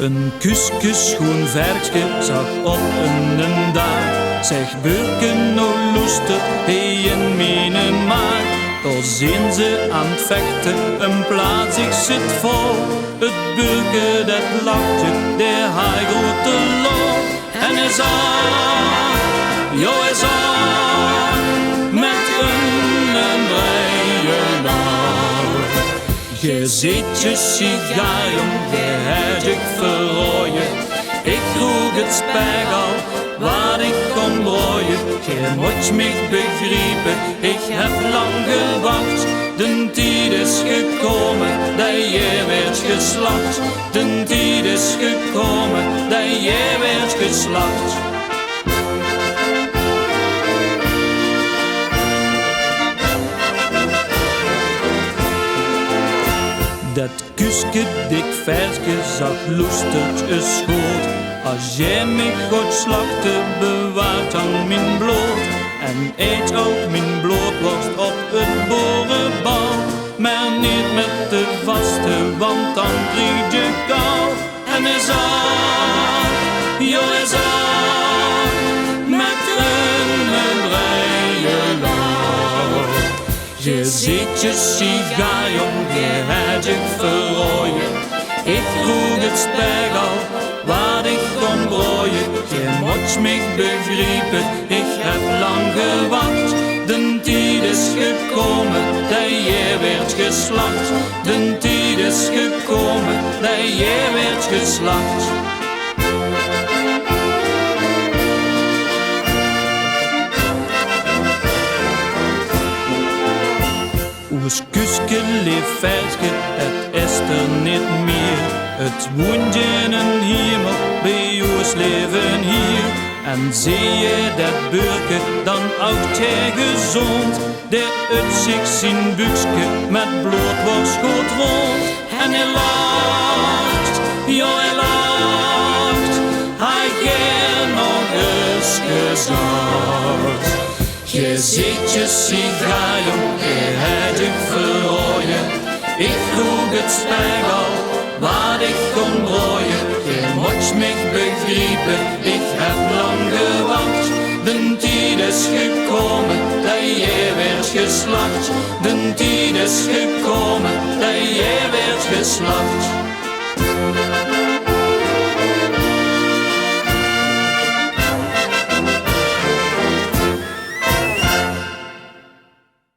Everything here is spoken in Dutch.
Een Kuuskes groen verrèkske zag op een daag. Zeg beurke nou loester, heej en mienen maag. Daar zijn ze aan het vechten, een plaats ik zit vol. Het beurke, dat lachdje, de haaj grote lach. En hij zag, jo hij zag, met een breije lach. Je zeetj, sigaar, je hetj, verraoje. Ik droeg het spek al, wat ik kon breien. Je moet mij begrijpen, ik heb lang gewacht. De tijd is gekomen, dat je werd geslacht. De tijd is gekomen, dat je werd geslacht. Dat Kuuske dik verrèkske zag loestertje schoot. Als jij mij goed slachten, bewaart dan mijn bloot. En eet ook mijn blootworst op het boerenbal. Maar niet met de vaste, want dan krijg je kou. En hij zag, jo hij zag, met een breije lach. Je ziet je sigaar, jong, je hetj, verraoje. Ik droeg het spek al, wat ik kon breien. Je moet mij begrijpen, ik heb lang gewacht. De tijd is gekomen, dat je werd geslacht. De tijd is gekomen, dat je werd geslacht. Ons Kuuske leeft verrèkske, het is er niet meer. Het woont in een hemel, bij ons leven hier. En zie je dat beurke, dan houdt hij gezond. Der uit zich zijn buikske, met blootworst goed rond. En hij lacht, ja hij lacht, hij gaat nog eens gezegd. Je ziet je sigaar, jong, je hetj, verraoje. Ik droeg het spek al, wat ik kon breien. Je moet mij begrijpen, ik heb lang gewacht. De tijd is gekomen, dat je werd geslacht. De tijd is gekomen, dat je werd geslacht.